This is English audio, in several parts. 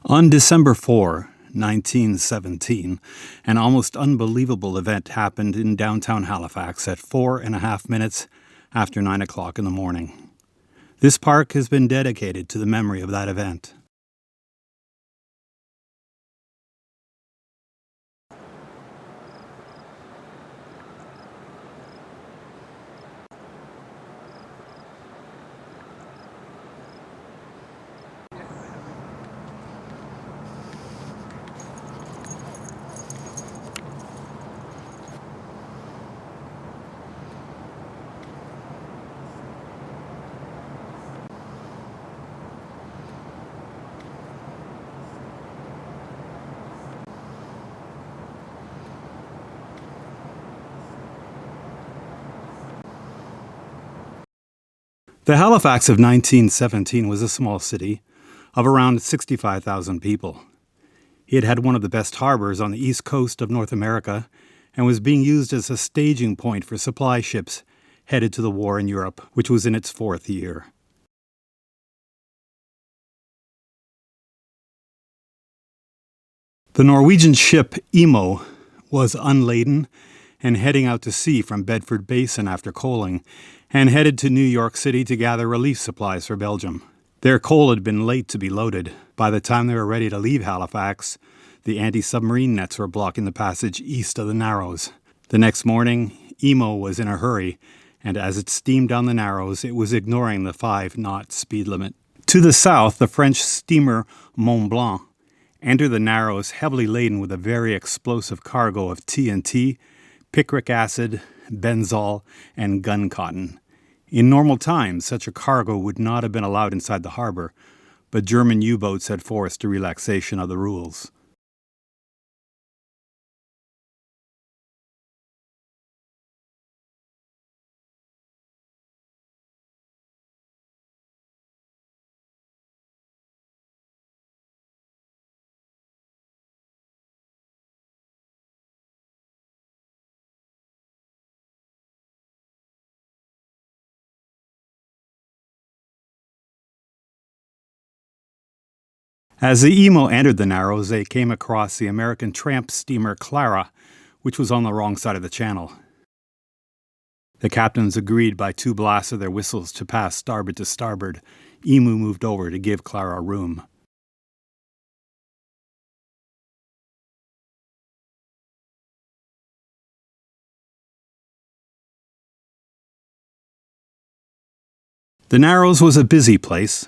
On December 4, 1917, an almost unbelievable event happened in downtown Halifax at 4.5 minutes after 9 o'clock in the morning. This park has been dedicated to the memory of that event. The Halifax of 1917 was a small city of around 65,000 people. It had one of the best harbors on the east coast of North America and was being used as a staging point for supply ships headed to the war in Europe, which was in its 4th year. The Norwegian ship Imo was unladen and heading out to sea from Bedford Basin after coaling, and headed to New York City to gather relief supplies for Belgium. Their coal had been late to be loaded. By the time they were ready to leave Halifax, the anti-submarine nets were blocking the passage east of the Narrows. The next morning, Imo was in a hurry, and as it steamed down the Narrows, it was ignoring the 5-knot speed limit. To the south, the French steamer Mont Blanc entered the Narrows heavily laden with a very explosive cargo of TNT, picric acid, benzol, and gun cotton. In normal times, such a cargo would not have been allowed inside the harbor, but German U-boats had forced a relaxation of the rules. As the Imo entered the Narrows, they came across the American tramp steamer Clara, which was on the wrong side of the channel. The captains agreed by 2 blasts of their whistles to pass starboard to starboard. Imo moved over to give Clara room. The Narrows was a busy place.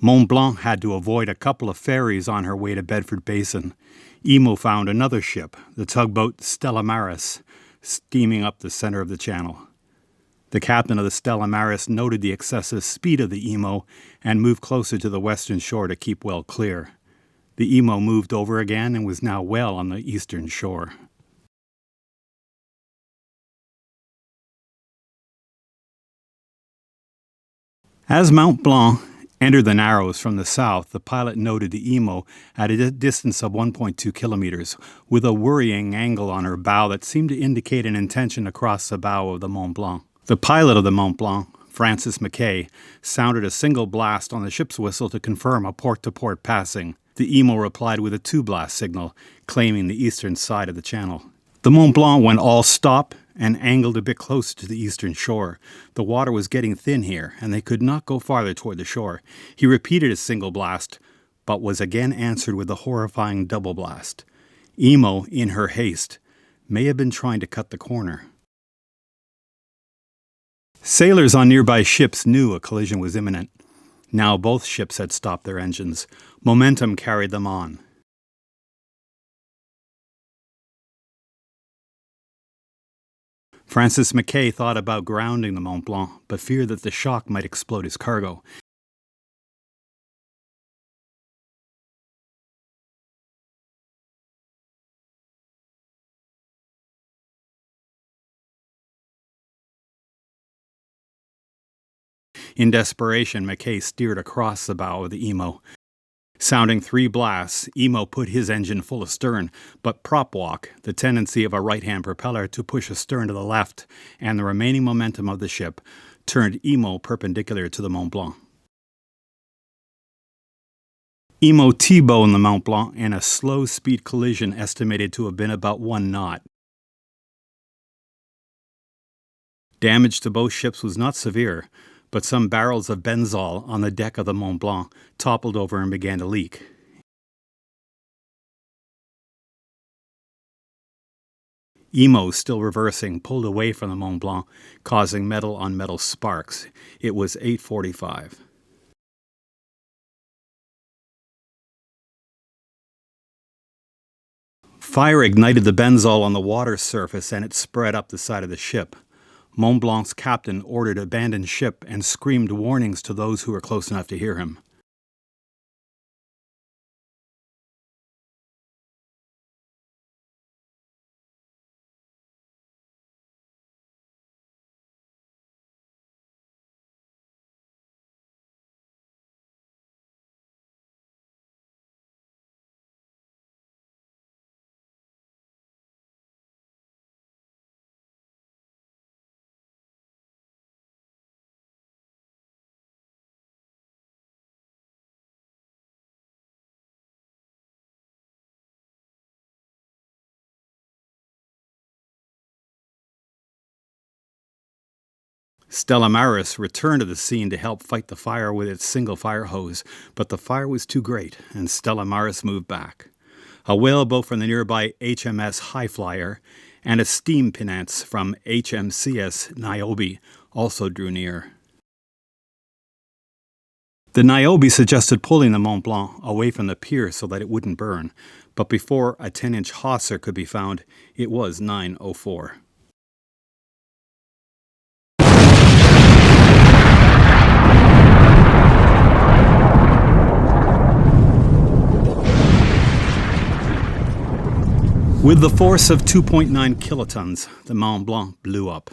Mont Blanc had to avoid a couple of ferries on her way to Bedford Basin. Imo found another ship, the tugboat Stella Maris, steaming up the center of the channel. The captain of the Stella Maris noted the excessive speed of the Imo and moved closer to the western shore to keep well clear. The Imo moved over again and was now well on the eastern shore. As Mont Blanc entered the Narrows from the south, the pilot noted the Imo at a distance of 1.2 kilometers, with a worrying angle on her bow that seemed to indicate an intention to cross the bow of the Mont Blanc. The pilot of the Mont Blanc, Francis Mackay, sounded a single blast on the ship's whistle to confirm a port-to-port passing. The Imo replied with a 2-blast signal, claiming the eastern side of the channel. The Mont Blanc went all stop and angled a bit closer to the eastern shore. The water was getting thin here, and they could not go farther toward the shore. He repeated a single blast, but was again answered with a horrifying double blast. Imo, in her haste, may have been trying to cut the corner. Sailors on nearby ships knew a collision was imminent. Now both ships had stopped their engines. Momentum carried them on. Francis Mackay thought about grounding the Mont Blanc, but feared that the shock might explode his cargo. In desperation, Mackay steered across the bow of the Emo. Sounding 3 blasts, Emo put his engine full astern, but prop walk, the tendency of a right-hand propeller to push astern to the left, and the remaining momentum of the ship, turned Emo perpendicular to the Mont Blanc. Emo T-boned the Mont Blanc in a slow-speed collision estimated to have been about 1 knot. Damage to both ships was not severe, but some barrels of benzol on the deck of the Mont Blanc toppled over and began to leak. Emo, still reversing, pulled away from the Mont Blanc, causing metal-on-metal sparks. It was 8:45. Fire ignited the benzol on the water surface and it spread up the side of the ship. Mont Blanc's captain ordered abandon ship and screamed warnings to those who were close enough to hear him. Stella Maris returned to the scene to help fight the fire with its single fire hose, but the fire was too great, and Stella Maris moved back. A whaleboat from the nearby HMS Highflyer and a steam pinnace from HMCS Niobe also drew near. The Niobe suggested pulling the Mont Blanc away from the pier so that it wouldn't burn, but before a 10-inch hawser could be found, it was 9:04. With the force of 2.9 kilotons, the Mont Blanc blew up.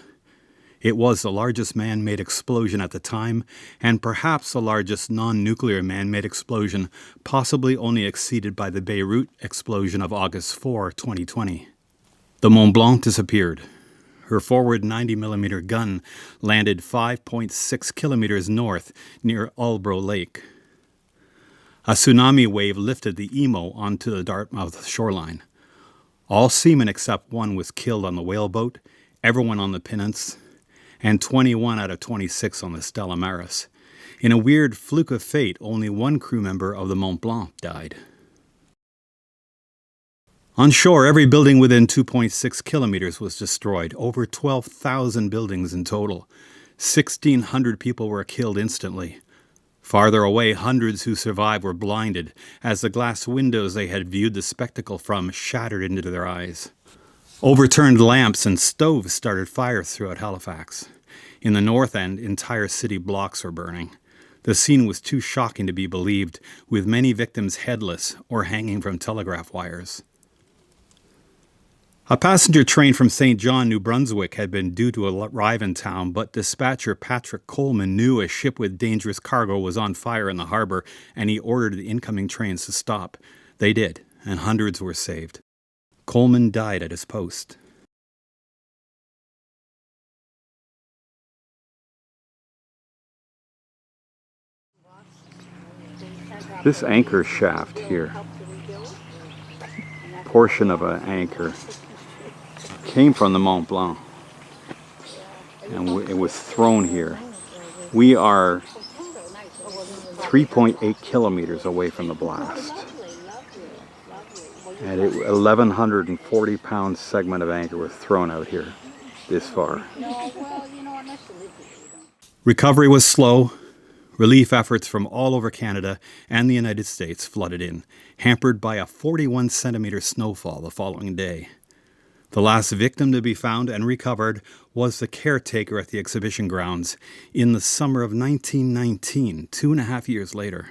It was the largest man-made explosion at the time, and perhaps the largest non-nuclear man-made explosion, possibly only exceeded by the Beirut explosion of August 4, 2020. The Mont Blanc disappeared. Her forward 90mm gun landed 5.6 kilometers north near Albro Lake. A tsunami wave lifted the Emo onto the Dartmouth shoreline. All seamen except one was killed on the whaleboat, everyone on the pinnace, and 21 out of 26 on the Stella Maris. In a weird fluke of fate, only one crew member of the Mont Blanc died. On shore, every building within 2.6 kilometers was destroyed, over 12,000 buildings in total. 1,600 people were killed instantly. Farther away, hundreds who survived were blinded as the glass windows they had viewed the spectacle from shattered into their eyes. Overturned lamps and stoves started fires throughout Halifax. In the north end, entire city blocks were burning. The scene was too shocking to be believed, with many victims headless or hanging from telegraph wires. A passenger train from St. John, New Brunswick had been due to arrive in town, but dispatcher Patrick Coleman knew a ship with dangerous cargo was on fire in the harbor, and he ordered the incoming trains to stop. They did, and hundreds were saved. Coleman died at his post. This anchor shaft here, portion of an anchor, came from the Mont Blanc, and it was thrown here. We are 3.8 kilometers away from the blast. And 1,140-pound segment of anchor was thrown out here, this far. Recovery was slow. Relief efforts from all over Canada and the United States flooded in, hampered by a 41-centimeter snowfall the following day. The last victim to be found and recovered was the caretaker at the exhibition grounds in the summer of 1919, 2.5 years later.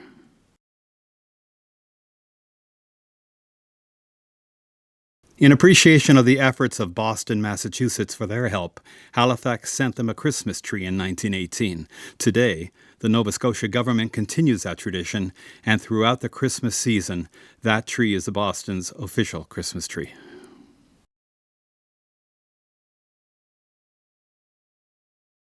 In appreciation of the efforts of Boston, Massachusetts for their help, Halifax sent them a Christmas tree in 1918. Today, the Nova Scotia government continues that tradition, and throughout the Christmas season, that tree is Boston's official Christmas tree.